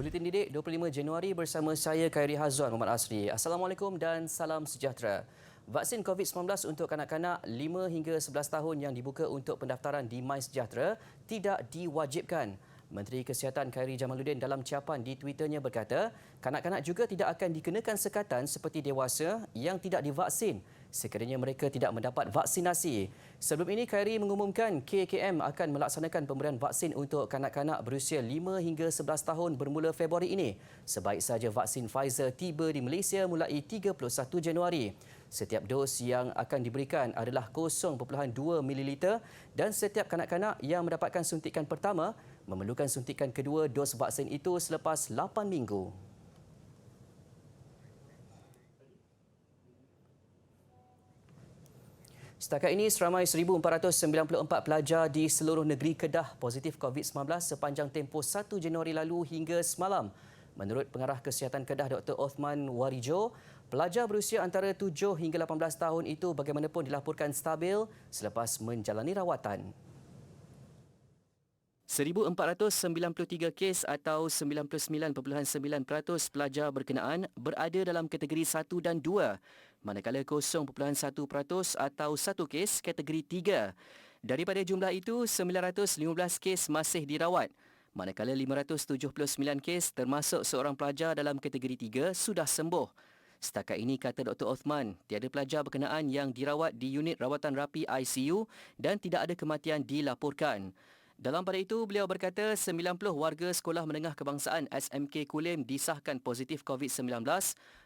Buletin Didik 25 Januari bersama saya Khairi Hazwan Muhammad Asri. Assalamualaikum dan salam sejahtera. Vaksin COVID-19 untuk kanak-kanak 5 hingga 11 tahun yang dibuka untuk pendaftaran di MySejahtera tidak diwajibkan. Menteri Kesihatan Khairi Jamaluddin dalam ciapan di Twitternya berkata, kanak-kanak juga tidak akan dikenakan sekatan seperti dewasa yang tidak divaksin sekiranya mereka tidak mendapat vaksinasi. Sebelum ini, Khairi mengumumkan KKM akan melaksanakan pemberian vaksin untuk kanak-kanak berusia 5 hingga 11 tahun bermula Februari ini. Sebaik saja vaksin Pfizer tiba di Malaysia mulai 31 Januari. Setiap dos yang akan diberikan adalah 0.2 ml dan setiap kanak-kanak yang mendapatkan suntikan pertama memerlukan suntikan kedua dos vaksin itu selepas 8 minggu. Setakat ini, seramai 1,494 pelajar di seluruh negeri Kedah positif COVID-19 sepanjang tempoh 1 Januari lalu hingga semalam. Menurut Pengarah Kesihatan Kedah Dr. Othman Warijo, pelajar berusia antara 7 hingga 18 tahun itu bagaimanapun dilaporkan stabil selepas menjalani rawatan. 1,493 kes atau 99.9% pelajar berkenaan berada dalam kategori 1 dan 2, manakala 0.1% atau 1 kes kategori 3. Daripada jumlah itu, 915 kes masih dirawat, manakala 579 kes termasuk seorang pelajar dalam kategori 3 sudah sembuh. Setakat ini, kata Dr. Othman, tiada pelajar berkenaan yang dirawat di unit rawatan rapi ICU dan tidak ada kematian dilaporkan. Dalam pada itu, beliau berkata 90 warga sekolah menengah kebangsaan SMK Kulim disahkan positif COVID-19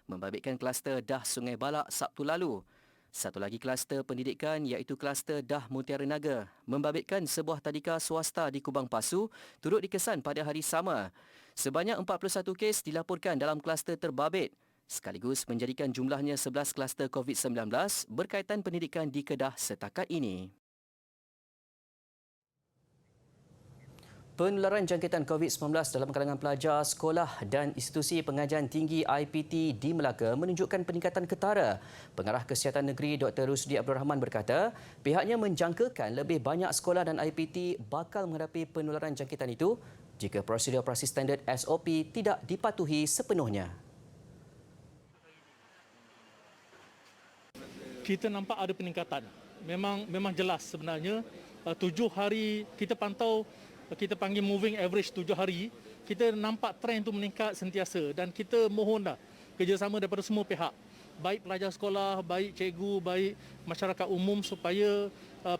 membabitkan kluster Dah Sungai Balak Sabtu lalu. Satu lagi kluster pendidikan iaitu kluster Dah Mutiara Naga membabitkan sebuah tadika swasta di Kubang Pasu turut dikesan pada hari sama. Sebanyak 41 kes dilaporkan dalam kluster terbabit sekaligus menjadikan jumlahnya 11 kluster COVID-19 berkaitan pendidikan di Kedah setakat ini. Penularan jangkitan COVID-19 dalam kalangan pelajar sekolah dan institusi pengajian tinggi IPT di Melaka menunjukkan peningkatan ketara. Pengarah Kesihatan Negeri Dr. Rusdi Abdul Rahman berkata, pihaknya menjangkakan lebih banyak sekolah dan IPT bakal menghadapi penularan jangkitan itu jika prosedur operasi standard SOP tidak dipatuhi sepenuhnya. Kita nampak ada peningkatan. Memang jelas sebenarnya 7 hari kita pantau, kita panggil moving average 7 hari, kita nampak trend itu meningkat sentiasa dan kita mohonlah kerjasama daripada semua pihak, baik pelajar sekolah, baik cikgu, baik masyarakat umum supaya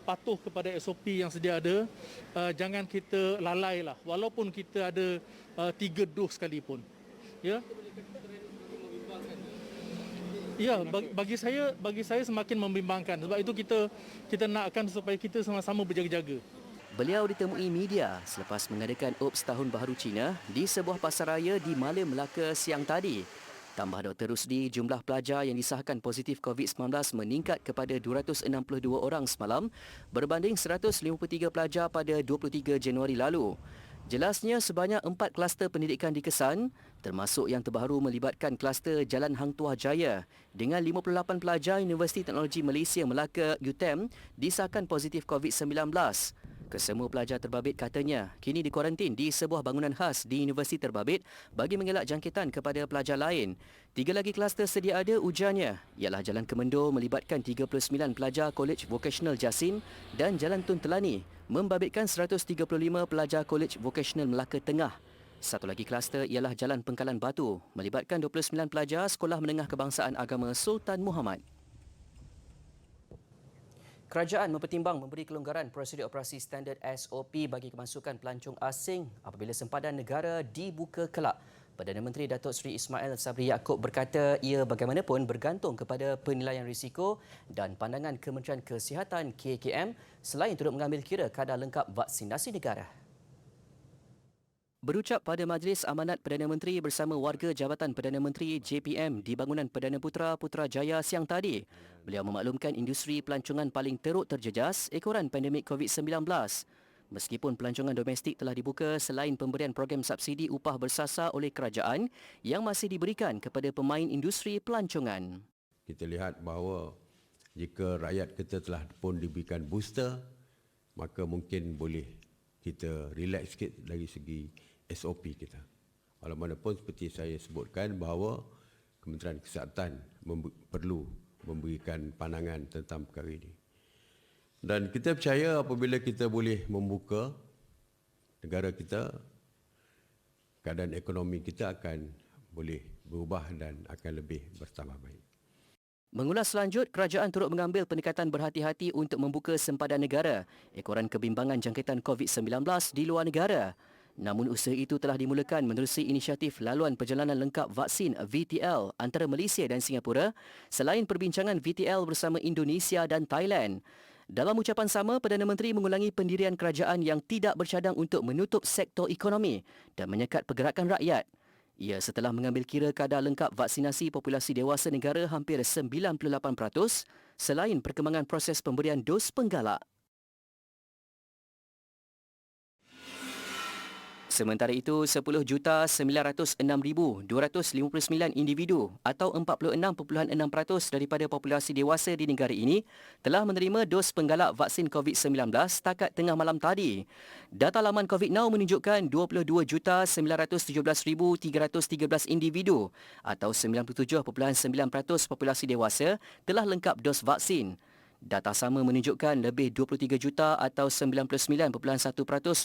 patuh kepada SOP yang sedia ada. Jangan kita lalai lah, walaupun kita ada 3 dos sekalipun. Ya. Ya, bagi saya semakin membimbangkan. Sebab itu kita nakkan supaya kita sama-sama berjaga-jaga. Beliau ditemui media selepas mengadakan UPS Tahun Baharu Cina di sebuah pasaraya di Malim, Melaka siang tadi. Tambah Dr. Rusdi, jumlah pelajar yang disahkan positif COVID-19 meningkat kepada 262 orang semalam berbanding 153 pelajar pada 23 Januari lalu. Jelasnya sebanyak 4 kluster pendidikan dikesan, termasuk yang terbaru melibatkan kluster Jalan Hang Tuah Jaya dengan 58 pelajar Universiti Teknologi Malaysia Melaka UTM disahkan positif COVID-19. Kesemua pelajar terbabit katanya kini dikuarantin di sebuah bangunan khas di Universiti terbabit bagi mengelak jangkitan kepada pelajar lain. 3 lagi kluster sedia ada ujarnya ialah Jalan Kemendo melibatkan 39 pelajar Kolej Vocational Jasin dan Jalan Tun Telani membabitkan 135 pelajar Kolej Vocational Melaka Tengah. Satu lagi kluster ialah Jalan Pengkalan Batu melibatkan 29 pelajar Sekolah Menengah Kebangsaan Agama Sultan Muhammad. Kerajaan mempertimbang memberi kelonggaran prosedur operasi standard SOP bagi kemasukan pelancong asing apabila sempadan negara dibuka kelak. Perdana Menteri Datuk Seri Ismail Sabri Yaakob berkata ia bagaimanapun bergantung kepada penilaian risiko dan pandangan Kementerian Kesihatan KKM selain turut mengambil kira kadar lengkap vaksinasi negara. Berucap pada Majlis Amanat Perdana Menteri bersama warga Jabatan Perdana Menteri JPM di bangunan Perdana Putra Putrajaya siang tadi, beliau memaklumkan industri pelancongan paling teruk terjejas ekoran pandemik COVID-19. Meskipun pelancongan domestik telah dibuka selain pemberian program subsidi upah bersasar oleh kerajaan yang masih diberikan kepada pemain industri pelancongan. Kita lihat bahawa jika rakyat kita telah pun diberikan booster, maka mungkin boleh kita relax sikit dari segi SOP kita. Walaupun seperti saya sebutkan bahawa Kementerian Kesihatan perlu memberikan pandangan tentang perkara ini. Dan kita percaya apabila kita boleh membuka negara kita, keadaan ekonomi kita akan boleh berubah dan akan lebih bertambah baik. Mengulas selanjut, kerajaan turut mengambil pendekatan berhati-hati untuk membuka sempadan negara ekoran kebimbangan jangkitan COVID-19 di luar negara. Namun usaha itu telah dimulakan menerusi inisiatif laluan perjalanan lengkap vaksin VTL antara Malaysia dan Singapura selain perbincangan VTL bersama Indonesia dan Thailand. Dalam ucapan sama, Perdana Menteri mengulangi pendirian kerajaan yang tidak bercadang untuk menutup sektor ekonomi dan menyekat pergerakan rakyat. Ia setelah mengambil kira kadar lengkap vaksinasi populasi dewasa negara hampir 98% selain perkembangan proses pemberian dos penggalak. Sementara itu, 10,906,259 individu atau 46.6% daripada populasi dewasa di negara ini telah menerima dos penggalak vaksin COVID-19 setakat tengah malam tadi. Data laman COVID Now menunjukkan 22,617,313 individu atau 97.9% populasi dewasa telah lengkap dos vaksin. Data sama menunjukkan lebih 23 juta atau 99.1%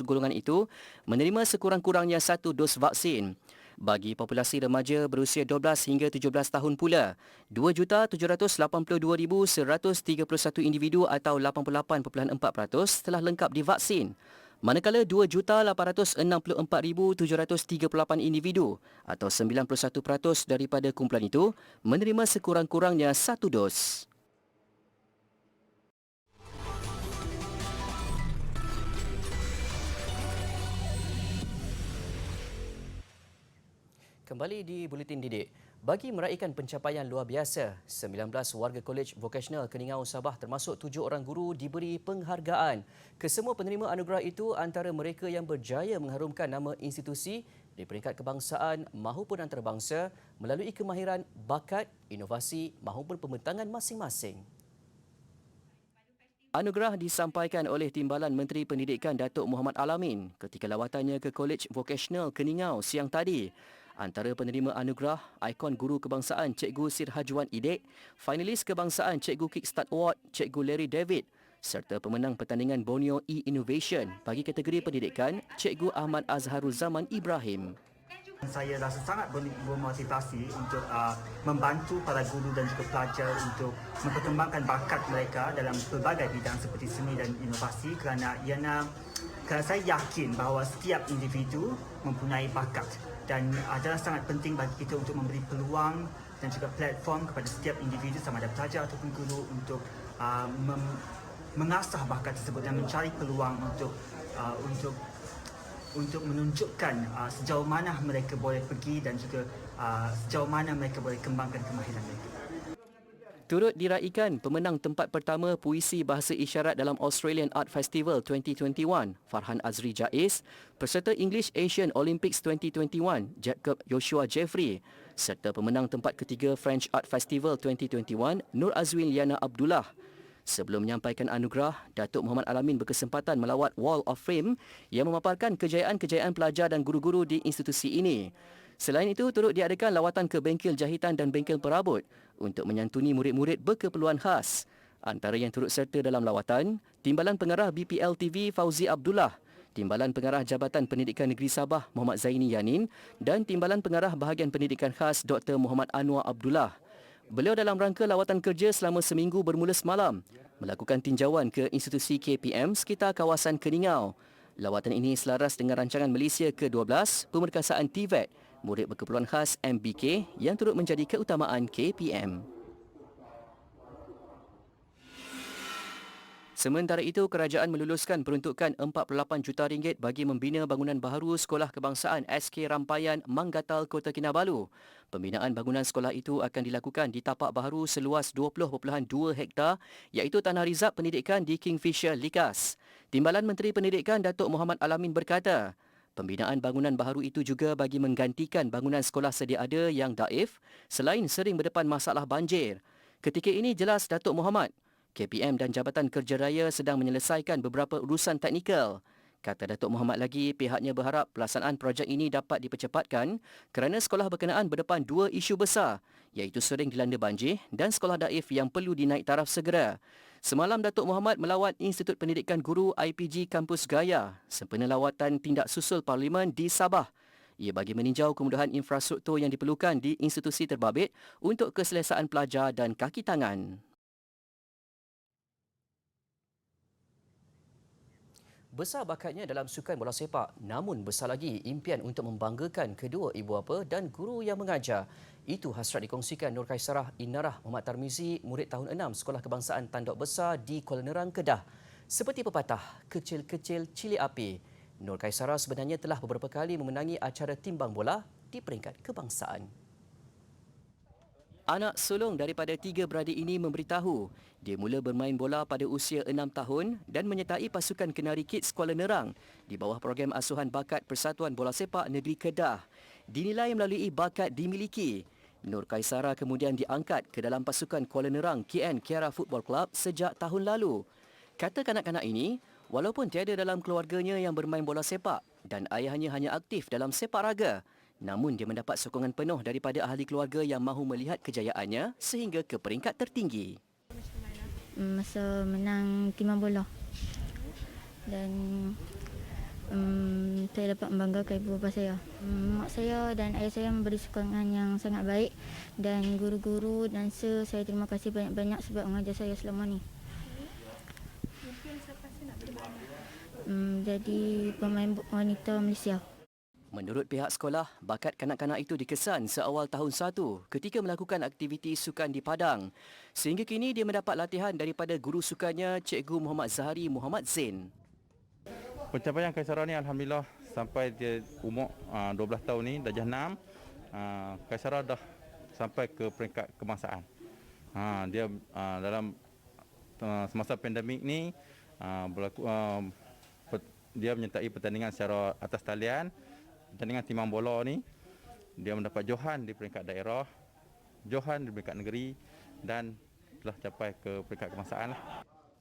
golongan itu menerima sekurang-kurangnya satu dos vaksin. Bagi populasi remaja berusia 12 hingga 17 tahun pula, 2,782,131 individu atau 88.4% telah lengkap divaksin. Manakala 2,864,738 individu atau 91% daripada kumpulan itu menerima sekurang-kurangnya satu dos. Kembali di Buletin Didik. Bagi meraihkan pencapaian luar biasa, 19 warga Kolej Vokasional Keningau Sabah termasuk 7 orang guru diberi penghargaan. Kesemua penerima anugerah itu antara mereka yang berjaya mengharumkan nama institusi di peringkat kebangsaan maupun antarabangsa melalui kemahiran, bakat, inovasi maupun pembentangan masing-masing. Anugerah disampaikan oleh Timbalan Menteri Pendidikan Datuk Muhammad Alamin ketika lawatannya ke Kolej Vokasional Keningau siang tadi. Antara penerima anugerah, ikon guru kebangsaan Cikgu Sir Hajuan Idek, finalis kebangsaan Cikgu Kickstart Award Cikgu Larry David serta pemenang pertandingan Borneo E-Innovation bagi kategori pendidikan Cikgu Ahmad Azharul Zaman Ibrahim. Saya rasa sangat bermotivasi untuk membantu para guru dan juga pelajar untuk memperkembangkan bakat mereka dalam pelbagai bidang seperti seni dan inovasi kerana saya yakin bahawa setiap individu mempunyai bakat dan adalah sangat penting bagi kita untuk memberi peluang dan juga platform kepada setiap individu sama ada pelajar ataupun guru untuk mengasah bakat tersebut dan mencari peluang untuk menunjukkan sejauh mana mereka boleh pergi dan juga sejauh mana mereka boleh kembangkan kemahiran mereka. Turut diraikan pemenang tempat pertama puisi bahasa isyarat dalam Australian Art Festival 2021, Farhan Azri Jaiz, peserta English Asian Olympics 2021, Jacob Joshua Jeffrey, serta pemenang tempat ketiga French Art Festival 2021, Nur Azwin Liana Abdullah. Sebelum menyampaikan anugerah, Datuk Muhammad Alamin berkesempatan melawat Wall of Fame yang memaparkan kejayaan-kejayaan pelajar dan guru-guru di institusi ini. Selain itu, turut diadakan lawatan ke bengkel jahitan dan bengkel perabot untuk menyantuni murid-murid berkeperluan khas. Antara yang turut serta dalam lawatan, Timbalan Pengarah BPL TV Fauzi Abdullah, Timbalan Pengarah Jabatan Pendidikan Negeri Sabah Muhammad Zaini Yanin dan Timbalan Pengarah Bahagian Pendidikan Khas Dr. Muhammad Anwar Abdullah. Beliau dalam rangka lawatan kerja selama seminggu bermula semalam, melakukan tinjauan ke institusi KPM sekitar kawasan Keningau. Lawatan ini selaras dengan rancangan Malaysia ke-12, pemerkasaan TVET, murid berkeperluan khas MBK yang turut menjadi keutamaan KPM. Sementara itu, kerajaan meluluskan peruntukan RM48 juta bagi membina bangunan baharu Sekolah Kebangsaan SK Rampayan Manggatal Kota Kinabalu. Pembinaan bangunan sekolah itu akan dilakukan di tapak baharu seluas 20.2 hektar iaitu tanah rizab pendidikan di Kingfisher Likas. Timbalan Menteri Pendidikan Datuk Muhammad Alamin berkata, pembinaan bangunan baharu itu juga bagi menggantikan bangunan sekolah sedia ada yang daif selain sering berdepan masalah banjir. Ketika ini jelas Datuk Muhammad, KPM dan Jabatan Kerja Raya sedang menyelesaikan beberapa urusan teknikal. Kata Datuk Muhammad lagi, pihaknya berharap pelaksanaan projek ini dapat dipercepatkan kerana sekolah berkenaan berdepan dua isu besar, iaitu sering dilanda banjir dan sekolah daif yang perlu dinaik taraf segera. Semalam Datuk Muhammad melawat Institut Pendidikan Guru IPG Kampus Gaya sempena lawatan tindak susul Parlimen di Sabah. Ia bagi meninjau kemudahan infrastruktur yang diperlukan di institusi terbabit untuk keselesaan pelajar dan kaki tangan. Besar bakatnya dalam sukan bola sepak, namun besar lagi impian untuk membanggakan kedua ibu bapa dan guru yang mengajar. Itu hasrat dikongsikan Nur Kaisarah Inarah Muhammad Tarmizi, murid tahun 6 Sekolah Kebangsaan Tandok Besar di Kuala Nerang, Kedah. Seperti pepatah, kecil-kecil cili api. Nur Kaisarah sebenarnya telah beberapa kali memenangi acara timbang bola di peringkat kebangsaan. Anak sulung daripada tiga beradik ini memberitahu dia mula bermain bola pada usia 6 tahun dan menyertai pasukan Kenari Kids Kuala Nerang di bawah program asuhan bakat Persatuan Bola Sepak Negeri Kedah. Dinilai melalui bakat dimiliki, Nur Kaisarah kemudian diangkat ke dalam pasukan Kuala Nerang KN Kiara Football Club sejak tahun lalu. Kata kanak-kanak ini, walaupun tiada dalam keluarganya yang bermain bola sepak dan ayahnya hanya aktif dalam sepak raga, namun dia mendapat sokongan penuh daripada ahli keluarga yang mahu melihat kejayaannya sehingga ke peringkat tertinggi. Masa menang timbang bola dan saya dapat membanggakan ibu bapa saya. Mak saya dan ayah saya memberi sokongan yang sangat baik dan guru-guru dan saya terima kasih banyak-banyak sebab mengajar saya selama ni. Jadi pemain wanita Malaysia. Menurut pihak sekolah, bakat kanak-kanak itu dikesan seawal tahun 1 ketika melakukan aktiviti sukan di Padang. Sehingga kini dia mendapat latihan daripada guru sukannya Cikgu Muhammad Zahari Muhammad Zain. Pencapaian Kaisarah ni alhamdulillah sampai dia umur 12 tahun ni darjah 6, Kaisarah dah sampai ke peringkat kebangsaan. Dia dalam semasa pandemik ni dia menyertai pertandingan secara atas talian. Pertandingan timbang bola ni dia mendapat johan di peringkat daerah, johan di peringkat negeri dan telah capai ke peringkat kebangsaan.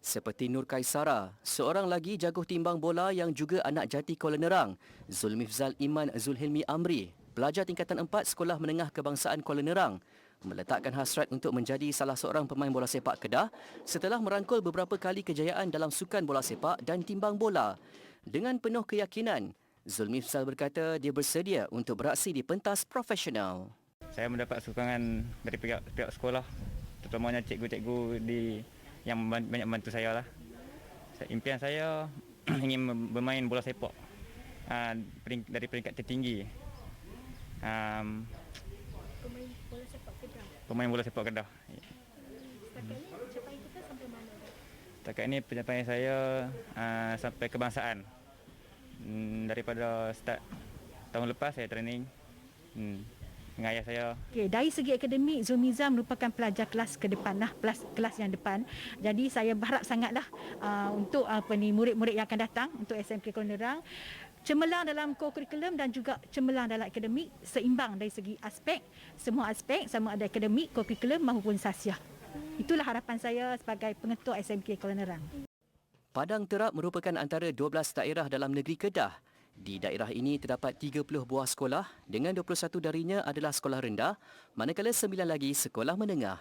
Seperti Nur Kaisarah, seorang lagi jago timbang bola yang juga anak jati Kuala Nerang, Zulmifzal Iman Zulhilmi Amri, pelajar tingkatan 4 Sekolah Menengah Kebangsaan Kuala Nerang, meletakkan hasrat untuk menjadi salah seorang pemain bola sepak Kedah setelah merangkul beberapa kali kejayaan dalam sukan bola sepak dan timbang bola. Dengan penuh keyakinan, Zulmifzal berkata dia bersedia untuk beraksi di pentas profesional. Saya mendapat sokongan dari pihak sekolah, terutamanya cikgu-cikgu yang banyak membantu saya lah. Impian saya ingin bermain bola sepak dari peringkat tertinggi. Pemain bola sepak Kedah. Setakat ini pencapaian saya sampai kebangsaan. Daripada start tahun lepas saya training dengan ayah saya. Okay, dari segi akademik, Zulmizam merupakan pelajar kelas ke depan lah, kelas yang depan. Jadi saya berharap sangatlah untuk murid-murid yang akan datang untuk SMK Kuala Nerang cemerlang dalam kurikulum dan juga cemerlang dalam akademik, seimbang dari segi semua aspek sama ada akademik, kurikulum maupun sasiah. Itulah harapan saya sebagai pengetua SMK Kuala Nerang. Padang Terap merupakan antara 12 daerah dalam negeri Kedah. Di daerah ini terdapat 30 buah sekolah dengan 21 darinya adalah sekolah rendah, manakala 9 lagi sekolah menengah.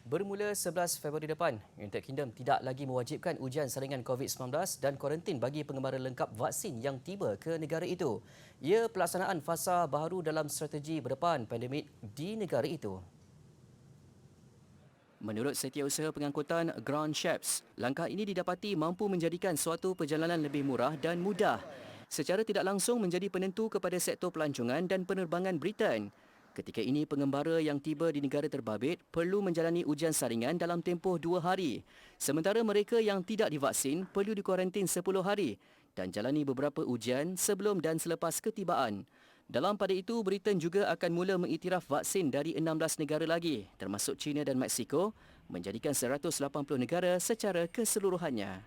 Bermula 11 Februari depan, United Kingdom tidak lagi mewajibkan ujian saringan COVID-19 dan kuarantin bagi pengembara lengkap vaksin yang tiba ke negara itu. Ia pelaksanaan fasa baharu dalam strategi berdepan pandemik di negara itu. Menurut Setiausaha Pengangkutan Ground Shapes, langkah ini didapati mampu menjadikan suatu perjalanan lebih murah dan mudah. Secara tidak langsung menjadi penentu kepada sektor pelancongan dan penerbangan Britain. Ketika ini, pengembara yang tiba di negara terbabit perlu menjalani ujian saringan dalam tempoh 2 hari. Sementara mereka yang tidak divaksin perlu dikuarantin 10 hari dan jalani beberapa ujian sebelum dan selepas ketibaan. Dalam pada itu, Britain juga akan mula mengiktiraf vaksin dari 16 negara lagi, termasuk China dan Mexico, menjadikan 180 negara secara keseluruhannya.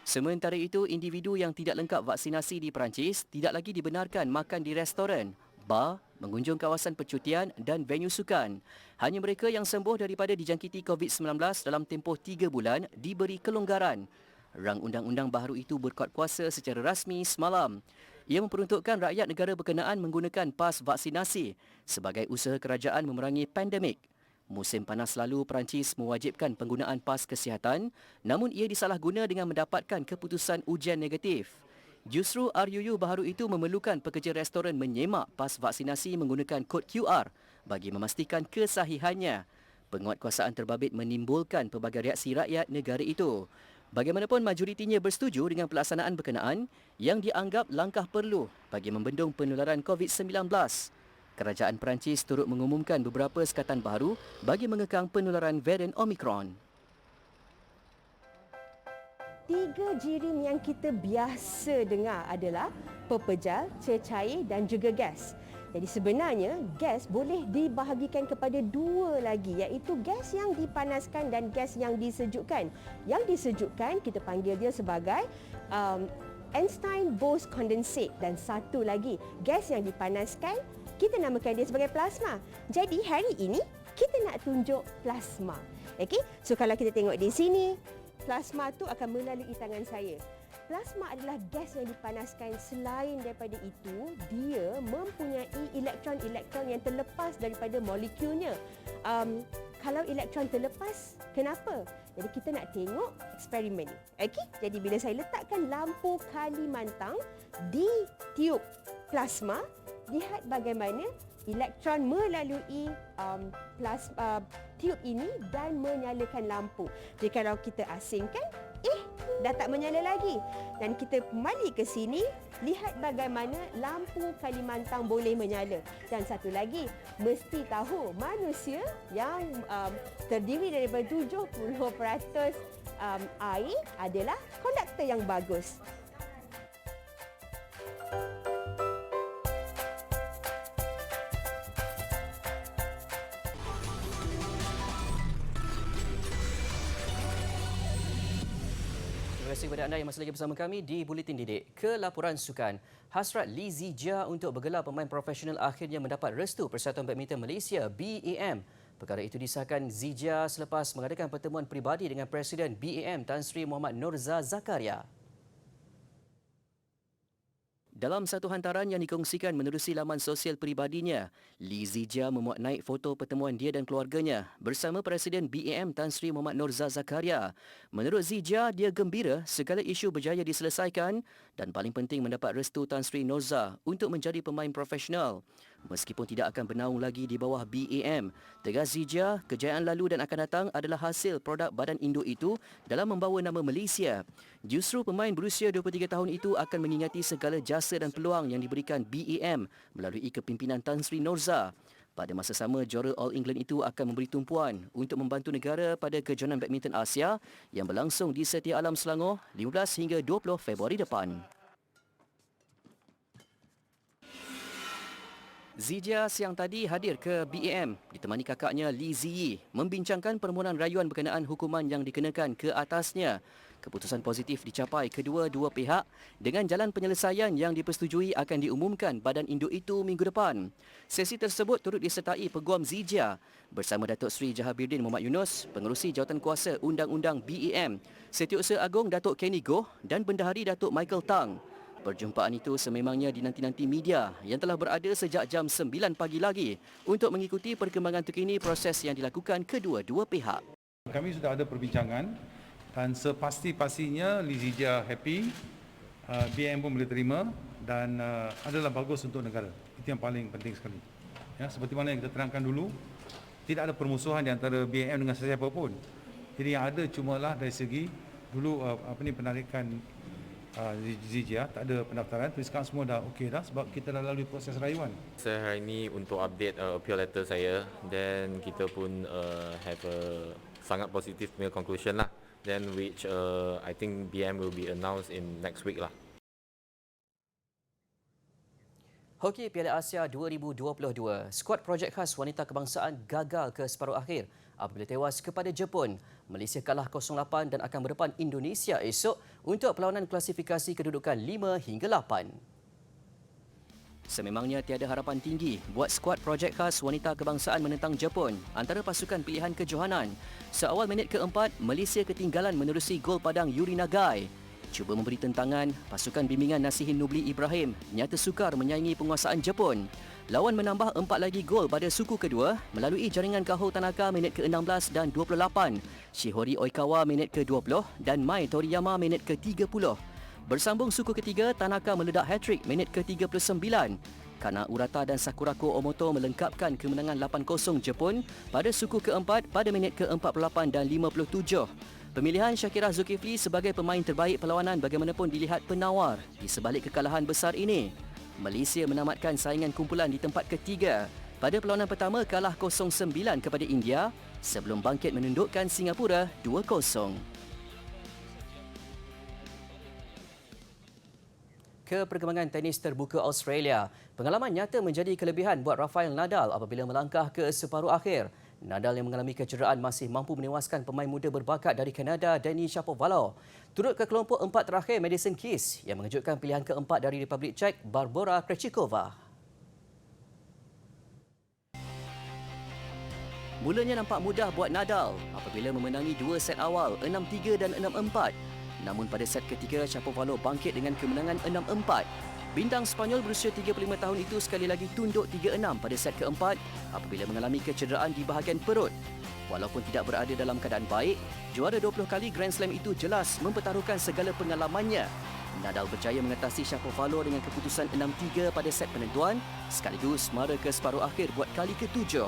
Sementara itu, individu yang tidak lengkap vaksinasi di Perancis tidak lagi dibenarkan makan di restoran, bar, mengunjung kawasan percutian dan venue sukan. Hanya mereka yang sembuh daripada dijangkiti COVID-19 dalam tempoh 3 bulan diberi kelonggaran. Rang undang-undang baharu itu berkuat kuasa secara rasmi semalam. Ia memperuntukkan rakyat negara berkenaan menggunakan pas vaksinasi sebagai usaha kerajaan memerangi pandemik. Musim panas lalu, Perancis mewajibkan penggunaan pas kesihatan, namun ia disalahguna dengan mendapatkan keputusan ujian negatif. Justru RUU baharu itu memerlukan pekerja restoran menyemak pas vaksinasi menggunakan kod QR bagi memastikan kesahihannya. Penguatkuasaan terbabit menimbulkan pelbagai reaksi rakyat negara itu. Bagaimanapun, majoritinya bersetuju dengan pelaksanaan berkenaan yang dianggap langkah perlu bagi membendung penularan COVID-19. Kerajaan Perancis turut mengumumkan beberapa sekatan baru bagi mengekang penularan varian Omicron. 3 jirim yang kita biasa dengar adalah pepejal, cecair dan juga gas. Jadi sebenarnya gas boleh dibahagikan kepada 2 lagi, iaitu gas yang dipanaskan dan gas yang disejukkan. Yang disejukkan kita panggil dia sebagai Einstein-Bose condensate, dan satu lagi gas yang dipanaskan kita namakan dia sebagai plasma. Jadi hari ini kita nak tunjuk plasma. Okey, so kalau kita tengok di sini, plasma tu akan melalui tangan saya. Plasma adalah gas yang dipanaskan. Selain daripada itu, dia mempunyai elektron-elektron yang terlepas daripada molekulnya. Kalau elektron terlepas, kenapa? Jadi kita nak tengok eksperimen ni. Okey, jadi bila saya letakkan lampu Kalimantan di tiub plasma, lihat bagaimana elektron melalui tiub ini dan menyalakan lampu. Jadi kalau kita asingkan, dah tak menyala lagi. Dan kita kembali ke sini, lihat bagaimana lampu Kalimantan boleh menyala. Dan satu lagi, mesti tahu manusia yang terdiri daripada 70% air adalah konduktor yang bagus. Terima kasih kepada anda yang masih lagi bersama kami di Buletin Didik. Ke laporan sukan, hasrat Lee Zijia untuk bergelar pemain profesional akhirnya mendapat restu Persatuan Badminton Malaysia BAM. Perkara itu disahkan Zijia selepas mengadakan pertemuan peribadi dengan Presiden BAM Tan Sri Muhammad Norza Zakaria. Dalam satu hantaran yang dikongsikan menerusi laman sosial peribadinya, Lee Zijia memuat naik foto pertemuan dia dan keluarganya bersama Presiden BAM Tan Sri Muhammad Norza Zakaria. Menurut Zijia, dia gembira segala isu berjaya diselesaikan dan paling penting mendapat restu Tan Sri Norza untuk menjadi pemain profesional. Meskipun tidak akan bernaung lagi di bawah BAM, tegas Zijia, kejayaan lalu dan akan datang adalah hasil produk badan induk itu dalam membawa nama Malaysia. Justru pemain berusia 23 tahun itu akan mengingati segala jasa dan peluang yang diberikan BAM melalui kepimpinan Tan Sri Norza. Pada masa sama, juara All England itu akan memberi tumpuan untuk membantu negara pada kejohanan badminton Asia yang berlangsung di Setia Alam Selangor 15 hingga 20 Februari depan. Zijia siang tadi hadir ke BAM ditemani kakaknya Lee Ziyi membincangkan permohonan rayuan berkenaan hukuman yang dikenakan ke atasnya. Keputusan positif dicapai kedua-dua pihak dengan jalan penyelesaian yang dipersetujui akan diumumkan badan induk itu minggu depan. Sesi tersebut turut disertai Peguam Zijia bersama Datuk Seri Jahabirdin Muhammad Yunus, Pengerusi Jawatankuasa Undang-Undang BAM, Setiausaha Agong Datuk Kenny Goh dan Bendahari Datuk Michael Tang. Perjumpaan itu sememangnya dinanti-nanti media yang telah berada sejak jam 9 pagi lagi untuk mengikuti perkembangan terkini proses yang dilakukan kedua-dua pihak. Kami sudah ada perbincangan dan sepasti-pastinya Lee Zijia happy, BAM pun boleh terima dan adalah bagus untuk negara. Itu yang paling penting sekali. Ya, seperti mana yang kita terangkan dulu, tidak ada permusuhan di antara BAM dengan sesiapa pun. Jadi yang ada cumalah dari segi dulu penarikan Lizijia, tak ada pendaftaran, tapi sekarang semua dah okey dah sebab kita dah lalui proses rayuan. Saya hari ini untuk update appeal letter saya, dan kita pun have a sangat positive mail conclusion lah, then which I think BM will be announced in next week lah. Hoki Piala Asia 2022, skuad projek khas wanita kebangsaan gagal ke separuh akhir apabila tewas kepada Jepun. Malaysia kalah 0-8 dan akan berdepan Indonesia esok untuk perlawanan klasifikasi kedudukan 5 hingga 8. Sememangnya tiada harapan tinggi buat skuad projek khas wanita kebangsaan menentang Jepun antara pasukan pilihan kejohanan. Seawal minit keempat, Malaysia ketinggalan menerusi gol padang Yuri Nagai. Cuba memberi tentangan, pasukan bimbingan Nasihin Nubli Ibrahim nyata sukar menyaingi penguasaan Jepun. Lawan menambah 4 lagi gol pada suku kedua melalui jaringan Kaho Tanaka minit ke-16 dan 28, Shihori Oikawa minit ke-20 dan Mai Toriyama minit ke-30. Bersambung suku ketiga, Tanaka meledak hat-trick minit ke-39. Kana Urata dan Sakurako Omoto melengkapkan kemenangan 8-0 Jepun pada suku keempat pada minit ke-48 dan 57. Pemilihan Shakira Zulkifli sebagai pemain terbaik perlawanan bagaimanapun dilihat penawar di sebalik kekalahan besar ini. Malaysia menamatkan saingan kumpulan di tempat ketiga. Pada perlawanan pertama kalah 0-9 kepada India sebelum bangkit menundukkan Singapura 2-0. Ke perkembangan tenis terbuka Australia, pengalaman nyata menjadi kelebihan buat Rafael Nadal apabila melangkah ke separuh akhir. Nadal yang mengalami kecederaan masih mampu menewaskan pemain muda berbakat dari Kanada, Denis Shapovalov. Turut ke kelompok 4 terakhir Madison Keys yang mengejutkan pilihan keempat dari Republik Czech, Barbora Krejcikova. Mulanya nampak mudah buat Nadal apabila memenangi 2 set awal 6-3 dan 6-4. Namun pada set ketiga, Shapovalov bangkit dengan kemenangan 6-4. Bintang Sepanyol berusia 35 tahun itu sekali lagi tunduk 3-6 pada set keempat apabila mengalami kecederaan di bahagian perut. Walaupun tidak berada dalam keadaan baik, juara 20 kali Grand Slam itu jelas mempertaruhkan segala pengalamannya. Nadal berjaya mengatasi Shapovalov dengan keputusan 6-3 pada set penentuan sekaligus mara ke separuh akhir buat kali ke-7.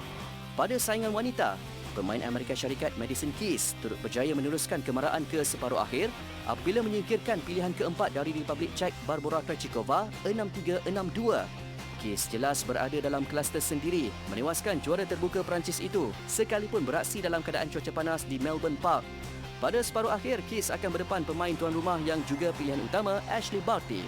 Pada saingan wanita, pemain Amerika Syarikat Madison Keys turut berjaya meneruskan kemarahan ke separuh akhir apabila menyingkirkan pilihan keempat dari Republik Czech, Barbora Krejcikova 6-3, 6-2. Keys jelas berada dalam kelas tersendiri, menewaskan juara terbuka Perancis itu sekalipun beraksi dalam keadaan cuaca panas di Melbourne Park. Pada separuh akhir, Keys akan berdepan pemain tuan rumah yang juga pilihan utama Ashley Barty.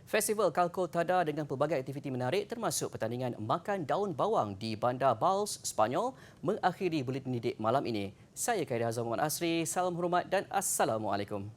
Festival Calcottada dengan pelbagai aktiviti menarik termasuk pertandingan makan daun bawang di Bandar Bals, Sepanyol mengakhiri buletin didik malam ini. Saya Khairi Hazam Muhammad Asri, salam hormat dan Assalamualaikum.